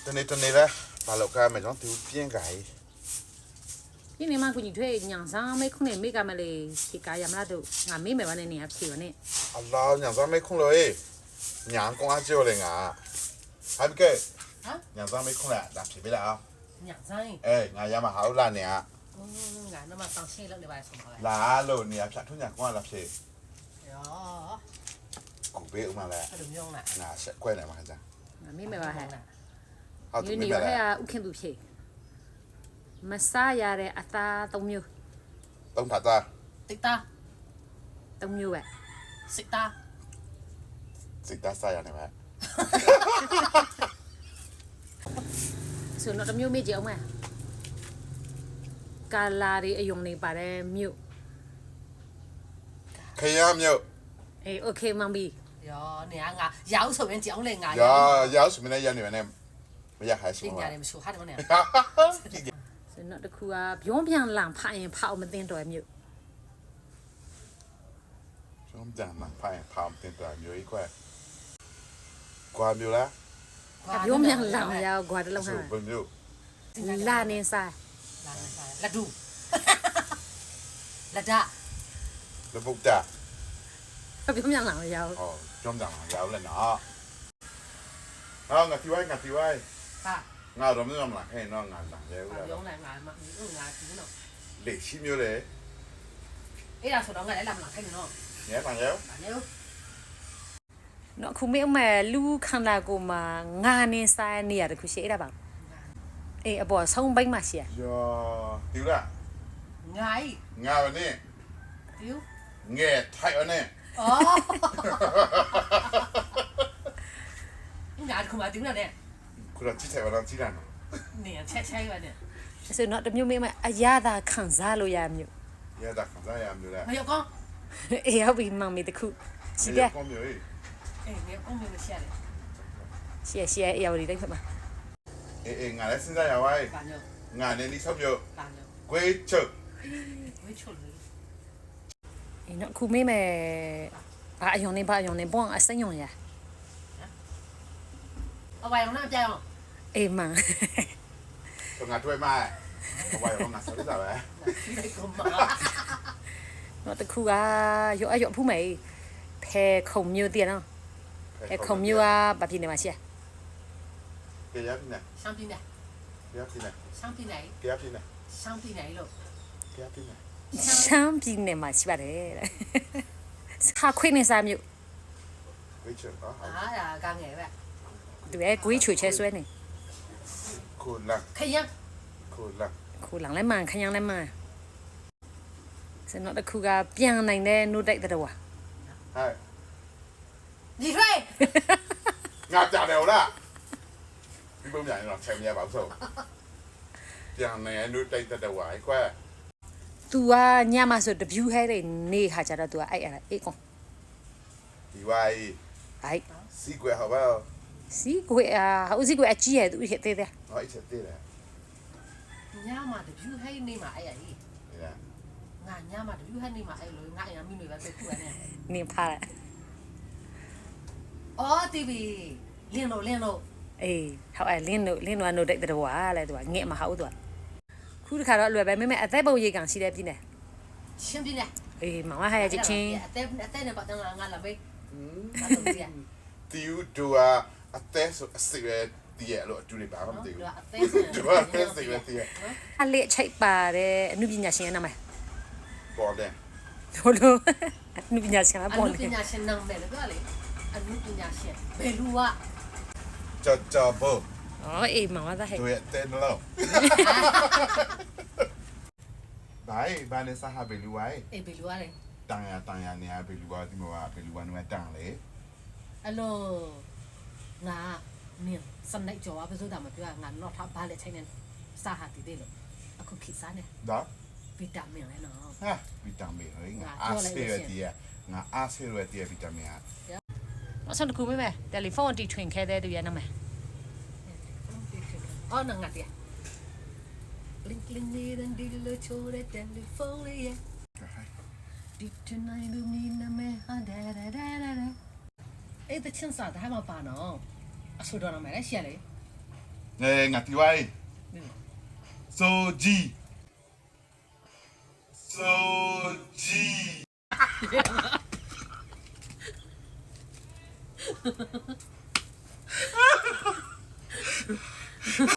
တနေ့လဲဘာလို့ကမယ်တော့သူပြင်းကြိုင်ဒီနေ့မှကိုကြီးထွေးညံစားမေခုနဲ့မေကမလေးဒီကားရမလားတို့ငါမေးမယ်ပါနဲ့နေရဖြေပါနဲ့အလောညံစားမေခုလို့ညံကောအားကြောလေငါဟိုက်ကဲညံစားမေခုလာဒါဖြေပြလားညံစားငါရမှာဟာလို့လာနေอ่ะငါတော့မှတောင်းရှင်းလုပ်နေပါဆုံးပါလာလို့နေရဖြတ်ထွညံကောလာဖြေရောကိုဘေးဥမလဲအဲ့လိုမျိုးလားငါဆက်ခွဲနေမှာကြာငါမေးမယ်ပါဟဲ့ဟုတ်တယ်မေးပါလားဟဲ့ဥခင်သူဖြေမစားရတဲ့အသား၃မျိုးသုံးဖတ်သားတိတ်သား၃မျိုးပဲစစ်သားစားရနေမှာဆိုတော့တစ်မျိုးမေးကြအောင်မကာလာတွေအယုံနေပါတယ်မြို့ခရမ်းမြို့โอเคမမ်ဘီရောနေငါရောက်ဆိုရင်ကြောင်းလေငါရောက်ဆိုမနေရနေမယ်မရခိုင်ဆိုပညာတွေမဆိုဟာတယ်မနေဆိုတော့တခုကဘျုံးပြန်လန်ဖရင်ဖောက်မသိတော်မြို့ဘျုံးပြန်လန်ဖရင်ဖောက်မသိတော်မြို့ကြီးကွာမြို့လားဘျုံးပြန်လန်ရောက်ကွာတလုံးဟာဘယ်မြို့လာနေစားလက်ဒူလက်ဒလပုတ်တာဘျုံးပြန်လန်ရောက်ဘျုံးပြန်လန်ရောက်လဲနော်ငါတီဝိုင်းဟာငါတော့မင်းမလားဟဲ့နော်ငါလာရဲဦးလားဘျုံးလည်းငါမငါဒီနော်လေရှိမျိုးလေအဲ့ဒါဆိုတော့ငါလည်းလာမလားခိုင်းနော်ရဲပါရဲနော်ခုမေးမလူခန္ဓာကိုယ်မှာငါနေစားနေရတခုရှိအဲ့ဒါပါအေးအပေါ်ဆုံးဘိုင်းမှာရှိရတီလားငါပါနဲ့တီငဲထိုင်အနေအော်ငါခုမှတီလားနဲ့ခုတော့ကြည့်တယ်ဗလားကြည့်တယ်နော်နေချက်ပါနဲ့ဆိုတော့တမျိုးမေးမအရသာခံစားလို့ရမျိုးရတာခံစားရမျိုးလားမရောက်ကောအေးဟုတ်ပြီမမေတခုရှိတယ်ကောမျိုးအေးငါကောမျိုးမရှိရတယ်ရှေ့ရောက်ဒီတိုင်းဖက်မှာအေးငါလည်းစဉ်းစားရပါရဲ့ငါလည်းဒီဆောက်မျိုးကွေးချုပ်အေးနော်ခုမေးမယ်ဘာအယုံနေဘောင်းအစင်ယုံရအဝိုင်အောင်ပြအောင်အေးမန်တော့ငါတွေ့မှာအဝိုင်အောင်ငါဆောက်ရတာပဲနော်တခုကရောဖူးမယ်ဖဲခုံမျိုးတည်းနော်ဖဲခုံမျိုးကဘာဖြစ်နေမှာရှိကရပြီနဲ့ရှမ်းပြည်နယ်ရှမ်းပြည်နယ်လို့ရှမ်းပြည်နယ်မှာရှိပါတယ်စာခွေးနေစားမျိုးဝိချေဟာကငယ်ပဲသူရဲ့ကိုချွေချဲဆွဲနေခိုလန်ခရမ်းခိုလန်လည်းမှန်ခရမ်းလည်းမှန်စနော်တခုကပြန်နိုင်တဲ့နို့တိုက်တဲ့တော်ဟဲ့ဒီထွေးငါကြတယ်ဟုတ်လားဒီပုံများတော့ချိန်ရပါဆိုပြန်နိုင်နို့တိုက်တဲ့တော်အိုက်ကွာသူကညမှာဆိုတပြူးဟဲတဲ့နေခါကြတော့သူကအဲ့ကောင်ဒီဝိုင်းအဲ့စီကွယ်ဟောပါစီကွယ်ဟိုစီကွယ်အကြီးရဲ့သူဟဲ့တဲ့တဲ့ဟောအဲ့ချက်တဲ့တယ်ညမှာတပြူးဟဲနေမှာအဲ့ဟိငါညမှာတပြူးဟဲနေမှာအဲ့လိုငါအရင်မိနွေပဲပြခုရတယ်နေဖားအော်တီဗီလင်းလို့အေးဟောအဲ့လင်းတို့နို့တိုက်တဲ့တော်လဲသူကငဲ့မှာဟောသူကခုတခါတော့အလွယ်ပဲမမေအသက်ပုံရိတ်ကန်ရှိတဲ့ပြည်နယ်ရှင်းပြည်နယ်အေးမမဟာရချင်းအသက်နဲ့ပတ်သက်ငါလာမေးတီယူဒူအသက်ဆိုအစစ်ရဲတည်ရလို့အတူတွေပါမသိဘူးဒူအသက်စစ်ရဲတည်ရအလေးချိတ်ပါတယ်အနုပညာရှင်ရဲ့နာမည်ပေါ်တယ်ဟုတ်လို့အနုပညာရှင်ကပေါ်တယ်အနုပညာရှင်နာမည်လည်းပြောလေအနုပညာရှင်ဘယ်လူကကြဘောအေးမမသားဟဲ့တို့ရဲ့တဲနော်ဘာနဲ့စာဟာဘယ်လူဝိုင်းအေးဘယ်လူကလဲတန်ရနေဘယ်လူကဒီမှာဘယ်လူကနွယ်တန်လေအဲ့လိုငါနင်းစနေကြောပါဆိုတော့မပြောငါတော့ထားဘာလဲချိန်နေစာဟာတည်တယ်လို့အခုခိစားနေဒါဗီတာမင်လဲနော်ဟာဗီတာမင်လေငါအားဆေးရတည်ငါအားဆေးရတည်ဗီတာမင်မဆန်ကူမေးမယ်တယ်လီဖုန်းတီထွင်ခဲတဲ့သူရဲ့နာမည်အော်နငါတည်းလင်းကလင်းနေတဲ့ဒီလိုချိုးတဲ့တယ်လီဖုန်းလေးရဲ့ဒီတနိုင်လူမီနမဲဟာဒါအဲ့တချင်းစားဒါမှပါနော်အဆူတော်နာမည်လည်းရှက်လေ ngati wai soji